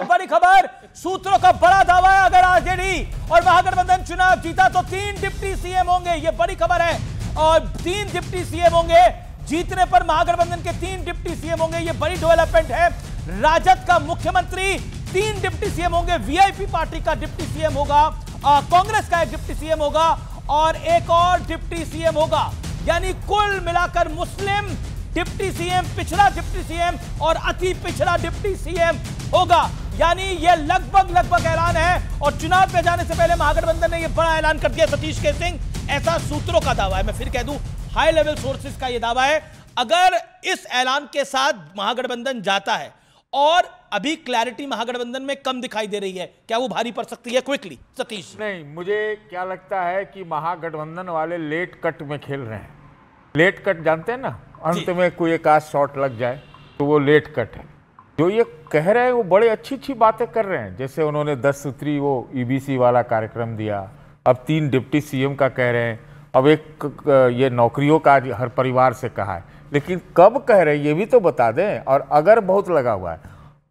और बड़ी खबर, सूत्रों का बड़ा दावा है, अगर आरजेडी और महागठबंधन चुनाव जीता तो 3 डिप्टी सीएम होंगे। यह बड़ी खबर है और 3 डिप्टी सीएम होंगे। जीतने पर महागठबंधन के 3 डिप्टी सीएम होंगे। यह बड़ी डेवलपमेंट है। राजद का मुख्यमंत्री 3 डिप्टी सीएम होंगे। वीआईपी पार्टी का डिप्टी सीएम होगा, कांग्रेस का एक डिप्टी सीएम होगा और एक और डिप्टी सीएम होगा। यानी कुल मिलाकर मुस्लिम डिप्टी सीएम, पिछड़ा डिप्टी सीएम और अति पिछड़ा डिप्टी सीएम होगा। यानी यह लगभग ऐलान है और चुनाव में जाने से पहले महागठबंधन ने यह बड़ा ऐलान कर दिया। सतीश के सिंह, ऐसा सूत्रों का दावा है। मैं फिर कह दूं, हाई लेवल सोर्सेस का यह दावा है। अगर इस ऐलान के साथ महागठबंधन जाता है और अभी क्लैरिटी महागठबंधन में कम दिखाई दे रही है, क्या वो भारी पड़ सकती है? क्विकली सतीश। नहीं, मुझे क्या लगता है कि महागठबंधन वाले लेट कट में खेल रहे हैं। लेट कट जानते हैं ना, अंत में कोई एक आध शॉट लग जाए तो वो लेट कट है। जो ये कह रहे हैं वो बड़े अच्छी बातें कर रहे हैं। जैसे उन्होंने 10 सूत्री वो ईबीसी वाला कार्यक्रम दिया, अब 3 डिप्टी सीएम का कह रहे हैं, अब एक ये नौकरियों का हर परिवार से कहा है। लेकिन कब कह रहे हैं ये भी तो बता दें। और अगर बहुत लगा हुआ है,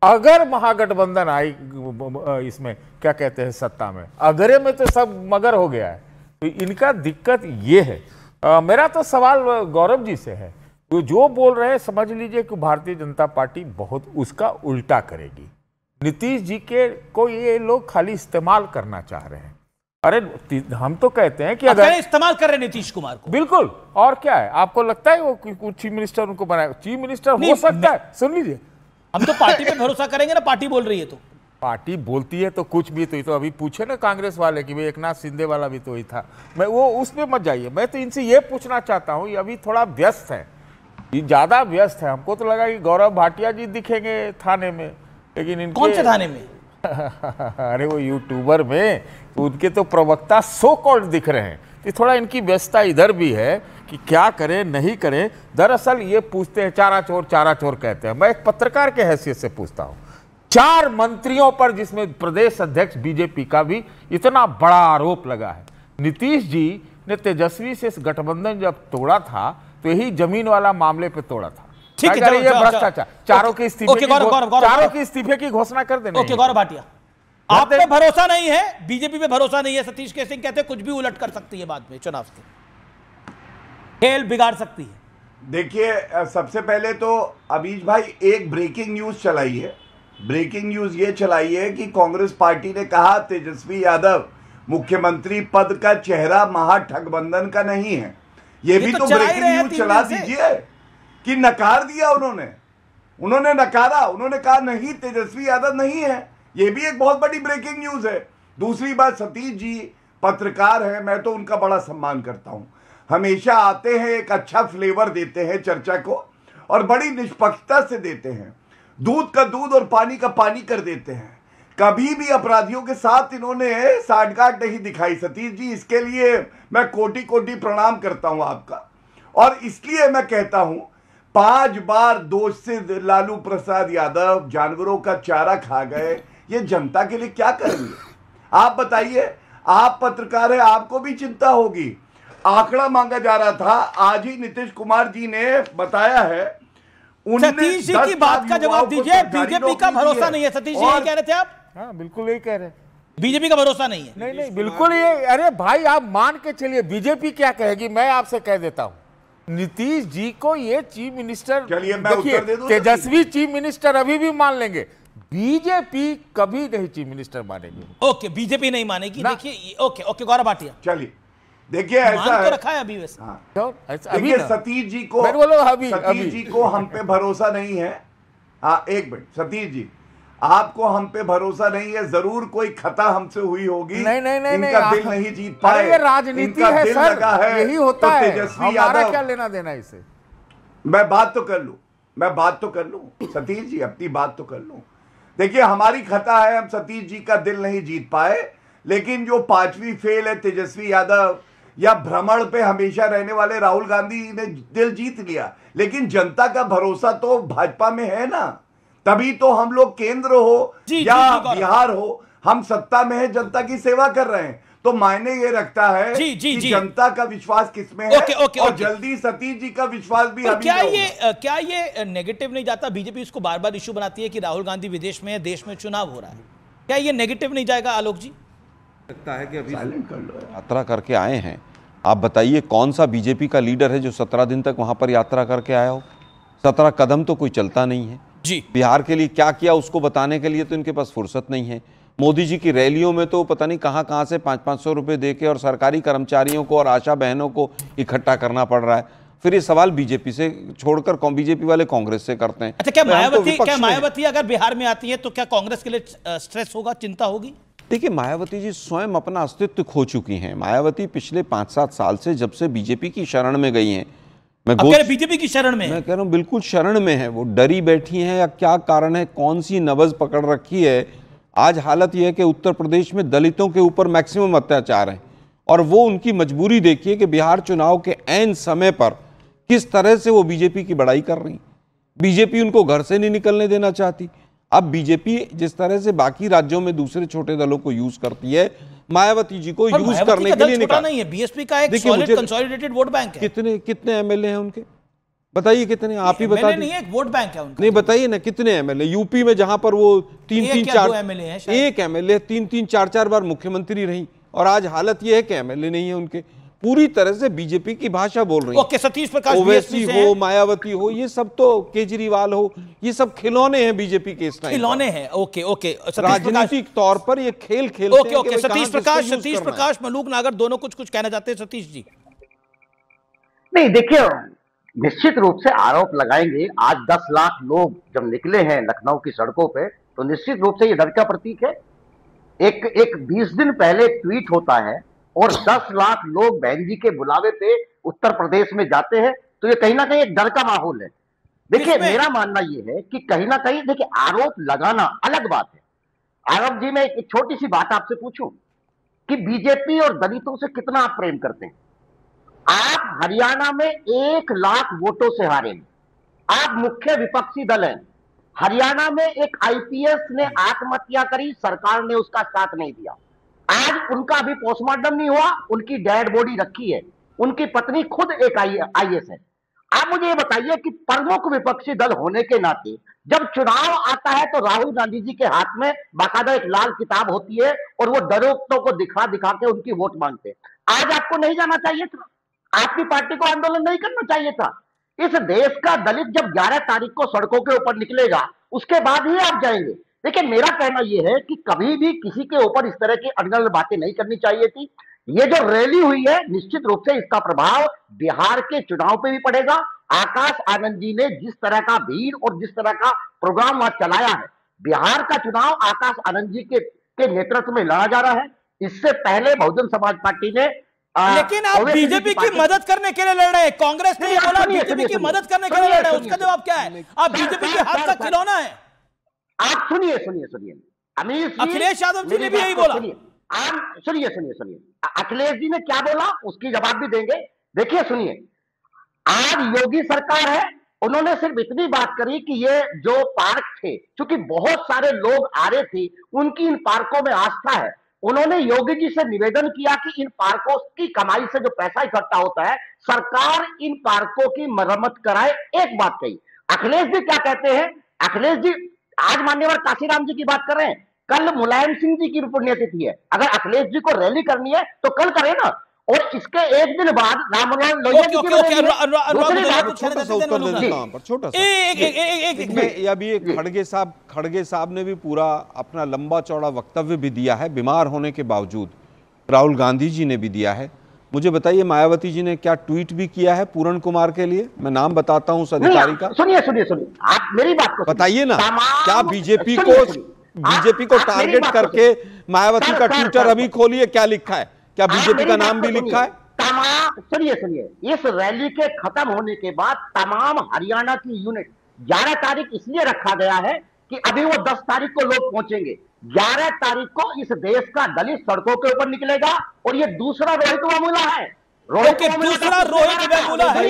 अगर महागठबंधन आई इसमें क्या कहते हैं सत्ता में, अगरे में तो सब मगर हो गया है। तो इनका दिक्कत ये है। मेरा तो सवाल गौरव जी से है, वो जो बोल रहे हैं समझ लीजिए कि भारतीय जनता पार्टी बहुत उसका उल्टा करेगी। नीतीश जी के को ये लोग खाली इस्तेमाल करना चाह रहे हैं। अरे हम तो कहते हैं कि अगर इस्तेमाल कर रहे हैं नीतीश कुमार को, बिल्कुल। और क्या है, आपको लगता है वो चीफ मिनिस्टर उनको बनाएगा? चीफ मिनिस्टर हो सकता है। सुन लीजिए, हम तो पार्टी पे भरोसा करेंगे ना। पार्टी बोल रही है तो पार्टी बोलती है तो कुछ भी। तो अभी पूछे ना कांग्रेस वाले कि भाई एकनाथ शिंदे वाला भी तो ही था। मैं वो उसमें मत जाइए। मैं तो इनसे ये पूछना चाहता हूँ, ये अभी थोड़ा व्यस्त है, ये ज्यादा व्यस्त है। हमको तो लगा कि गौरव भाटिया जी दिखेंगे थाने में, लेकिन इनके कौन से थाने में? अरे वो यूट्यूबर में उनके तो प्रवक्ता सो कॉल्ड दिख रहे हैं। तो थोड़ा इनकी व्यस्तता इधर भी है कि क्या करें नहीं करें। दरअसल ये पूछते हैं, चारा चोर कहते हैं। मैं एक पत्रकार के हैसियत से पूछता हूं, 4 मंत्रियों पर, जिसमें प्रदेश अध्यक्ष बीजेपी का भी इतना बड़ा आरोप लगा है। नीतीश जी ने तेजस्वी से गठबंधन जब तोड़ा था तो यही जमीन वाला मामले पे तोड़ा था। ठीक है, ये भ्रष्टाचार, चारों के इस्तीफे की घोषणा कर देना। ओके गौरव भाटिया, आप पे भरोसा नहीं है, बीजेपी पे भरोसा नहीं है। सतीश के सिंह कहते हैं कुछ भी उलट कर सकती है, बाद में चुनाव के खेल बिगाड़ सकती है। देखिए, सबसे पहले तो अभीश भाई एक ब्रेकिंग न्यूज चलाई है। ब्रेकिंग न्यूज ये चलाई है कि कांग्रेस पार्टी ने कहा तेजस्वी यादव मुख्यमंत्री पद का चेहरा महागठबंधन का नहीं है। ये भी तो ब्रेकिंग न्यूज चला दीजिए कि नकार दिया उन्होंने नकारा। उन्होंने कहा नहीं, तेजस्वी यादव नहीं है। ये भी एक बहुत बड़ी ब्रेकिंग न्यूज है। दूसरी बात, सतीश जी पत्रकार हैं, मैं तो उनका बड़ा सम्मान करता हूं। हमेशा आते हैं, एक अच्छा फ्लेवर देते हैं चर्चा को और बड़ी निष्पक्षता से देते हैं। दूध का दूध और पानी का पानी कर देते हैं। कभी भी अपराधियों के साथ इन्होंने साठगांठ नहीं दिखाई। सतीश जी, इसके लिए मैं कोटि कोटि प्रणाम करता हूं आपका। और इसलिए मैं कहता हूं, 5 बार दोष से लालू प्रसाद यादव जानवरों का चारा खा गए, ये जनता के लिए क्या करेंगे? आप बताइए, आप पत्रकार हैं, आपको भी चिंता होगी। आंकड़ा मांगा जा रहा था, आज ही नीतीश कुमार जी ने बताया है। सतीश जी की बात का जवाब दीजिए। बीजेपी का भरोसा नहीं है। सतीश जी यही कह रहे थे आप? हाँ, बिल्कुल यही कह रहे हैं। बीजेपी का भरोसा नहीं है। नहीं, बिल्कुल ये। अरे भाई, आप मान के चलिए, बीजेपी क्या कहेगी, मैं आपसे कह देता हूं। नीतीश जी को ये चीफ मिनिस्टर, देखिए तेजस्वी चीफ मिनिस्टर अभी भी मान लेंगे, बीजेपी कभी नहीं चीफ मिनिस्टर मानेगी। ओके, बीजेपी नहीं मानेगी। देखिए, ओके गौरव भाटिया, चलिए देखिए, ऐसा तो रखा है अभी वैसे। देखिए, सतीश जी को हम पे भरोसा नहीं है। हाँ, एक मिनट, सतीश जी आपको हम पे भरोसा नहीं है। जरूर कोई खता हमसे हुई होगी। नहीं, इनका दिल नहीं जीत पाए। ये राजनीति है सर, यही होता है। तेजस्वी यादव, क्या लेना देना इसे? मैं बात तो कर लूं सतीश जी, अपनी बात तो कर लूं। देखिए, हमारी खता है, हम सतीश जी का दिल नहीं जीत पाए। लेकिन जो 5वीं फेल है तेजस्वी यादव, या भ्रमण पे हमेशा रहने वाले राहुल गांधी ने दिल जीत लिया। लेकिन जनता का भरोसा तो भाजपा में है ना, तभी तो हम लोग केंद्र हो या बिहार हो, हम सत्ता में है, जनता की सेवा कर रहे हैं। तो मायने ये रखता है कि जनता का विश्वास किसमें है। और जल्दी सतीश जी का विश्वास भी हमें क्या ये नेगेटिव नहीं जाता? बीजेपी इसको बार बार इशू बनाती है कि राहुल गांधी विदेश में है, देश में चुनाव हो रहा है, क्या ये नेगेटिव नहीं जाएगा आलोक जी? लगता है कि अभी यात्रा करके आए हैं, आप बताइए कौन सा बीजेपी का लीडर है जो 17 दिन तक वहां पर यात्रा करके आया हो? 17 कदम तो कोई चलता नहीं है जी। बिहार के लिए क्या किया उसको बताने के लिए तो इनके पास फुर्सत नहीं है। मोदी जी की रैलियों में तो पता नहीं कहां से 500-500 रुपए देके और सरकारी कर्मचारियों को और आशा बहनों को इकट्ठा करना पड़ रहा है। फिर ये सवाल बीजेपी से छोड़कर बीजेपी वाले कांग्रेस से करते हैं। अच्छा, क्या मायावती अगर बिहार में आती है तो क्या कांग्रेस के लिए स्ट्रेस होगा, चिंता होगी? देखिए, मायावती जी स्वयं अपना अस्तित्व खो चुकी हैं। मायावती पिछले 5-7 साल से जब से बीजेपी की शरण में गई हैं, बीजेपी की शरण में, मैं कह रहा हूं बिल्कुल शरण में है, वो डरी बैठी हैं या क्या कारण है, कौन सी नब्ज पकड़ रखी है। आज हालत यह है कि उत्तर प्रदेश में दलितों के ऊपर मैक्सिमम अत्याचार है और वो उनकी मजबूरी देखिए कि बिहार चुनाव के ऐन समय पर किस तरह से वो बीजेपी की बड़ाई कर रही। बीजेपी उनको घर से नहीं निकलने देना चाहती। अब बीजेपी जिस तरह से बाकी राज्यों में दूसरे छोटे दलों को यूज करती है, मायावती जी को यूज करने के लिए निकाला नहीं है। बीएसपी का एक सॉलिड कंसोलिडेटेड वोट बैंक है। कितने एमएलए हैं उनके, बताइए कितने, आप ही बता दीजिए। नहीं, एक वोट बैंक है उनका। नहीं, बताइए ना कितने एमएलए यूपी में, जहां पर वो 3-3-4 एमएलए हैं, एक एमएलए 3-3-4-4 बार मुख्यमंत्री रही और आज हालत ये है कि एमएलए नहीं है उनके। पूरी तरह से बीजेपी की भाषा बोल रही है। ओके, सतीश प्रकाश ओवैसी हो, मायावती हो, ये सब तो केजरीवाल हो, ये सब खिलौने हैं बीजेपी के। खिलौने हैं। ओके, राजनीतिक तौर पर ये खेल खेलते हैं। ओके, सतीश प्रकाश, मलूक नागर दोनों कुछ कहना चाहते हैं। सतीश जी। नहीं, देखिए, निश्चित रूप से आरोप लगाएंगे। आज 10 लाख लोग जब निकले हैं लखनऊ की सड़कों पे, तो निश्चित रूप से ये डर का प्रतीक है। एक 20 दिन पहले ट्वीट होता है और 10 लाख लोग बहन जी के बुलावे पे उत्तर प्रदेश में जाते हैं, तो ये कहीं ना कहीं एक डर का माहौल है। देखिए, मेरा मानना ये है कि कहीं ना कहीं, देखिए, आरोप लगाना अलग बात है। आरोप जी, मैं एक छोटी सी बात आपसे पूछूं कि बीजेपी और दलितों से कितना आप प्रेम करते हैं? आप हरियाणा में 1 लाख वोटों से हारे हैं, आप मुख्य विपक्षी दल हैं। हरियाणा में एक आईपीएस ने आत्महत्या करी, सरकार ने उसका साथ नहीं दिया। आज उनका अभी पोस्टमार्टम नहीं हुआ, उनकी डेड बॉडी रखी है, उनकी पत्नी खुद एक आईएएस है। आप मुझे ये बताइए कि प्रमुख विपक्षी दल होने के नाते जब चुनाव आता है तो राहुल गांधी जी के हाथ में बाकायदा एक लाल किताब होती है और वो डरोक्तों को दिखा दिखा के उनकी वोट मांगते हैं। आज आपको नहीं जाना चाहिए था, आपकी पार्टी को आंदोलन नहीं करना चाहिए था। इस देश का दलित जब 11 तारीख को सड़कों के ऊपर निकलेगा, उसके बाद ही आप जाएंगे। लेकिन मेरा कहना यह है कि कभी भी किसी के ऊपर इस तरह की अनगढ़ बातें नहीं करनी चाहिए थी। ये जो रैली हुई है, निश्चित रूप से इसका प्रभाव बिहार के चुनाव पे भी पड़ेगा। आकाश आनंद जी ने जिस तरह का भीड़ और जिस तरह का प्रोग्राम वहां चलाया है, बिहार का चुनाव आकाश आनंद जी के नेतृत्व में लड़ा जा रहा है। इससे पहले बहुजन समाज पार्टी ने, लेकिन आप बीजेपी की मदद करने के लिए लड़ रहे हैं। कांग्रेस ने बोला बीजेपी की मदद करने के लिए लड़ रहे हैं, उसका जवाब क्या है? आप बीजेपी के हाथ का खिलौना है। आप सुनिए, अखिलेश यादव जी ने भी यही बोला। सुनिए, अखिलेश जी ने क्या बोला उसकी जवाब भी देंगे। देखिए, सुनिए, आज योगी सरकार है, उन्होंने सिर्फ इतनी बात करी कि ये जो पार्क थे, क्योंकि बहुत सारे लोग आ रहे थे, उनकी इन पार्कों में आस्था है। उन्होंने योगी जी से निवेदन किया कि इन पार्कों की कमाई से जो पैसा इकट्ठा होता है, सरकार इन पार्कों की मरम्मत कराए। एक बात कही। अखिलेश जी क्या कहते हैं? अखिलेश जी आज मान्यवर काशीराम जी की बात कर रहे हैं, कल मुलायम सिंह जी की पुण्यतिथि है। अगर अखिलेश जी को रैली करनी है तो कल करें ना, और इसके एक दिन बाद रामलाल लोहिया जी खड़गे साहब ने भी पूरा अपना लंबा चौड़ा वक्तव्य भी दिया है, बीमार होने के बावजूद। राहुल गांधी जी ने भी दिया है। मुझे बताइए, मायावती जी ने क्या ट्वीट भी किया है पूरण कुमार के लिए? मैं नाम बताता हूं उस अधिकारी का। सुनिए, आप मेरी बात को बताइए ना, क्या बीजेपी को टारगेट करके मायावती का ट्विटर अभी खोलिए, क्या लिखा है? क्या बीजेपी का नाम भी लिखा है? सुनिए, इस रैली के खत्म होने के बाद तमाम हरियाणा की यूनिट 11 तारीख इसलिए रखा गया है कि अभी वो 10 तारीख को लोग पहुंचेंगे। 11 तारीख को इस देश का दलित सड़कों के ऊपर निकलेगा और ये दूसरा रोहित वेमुला है। दूसरा रोहित वेमुला है।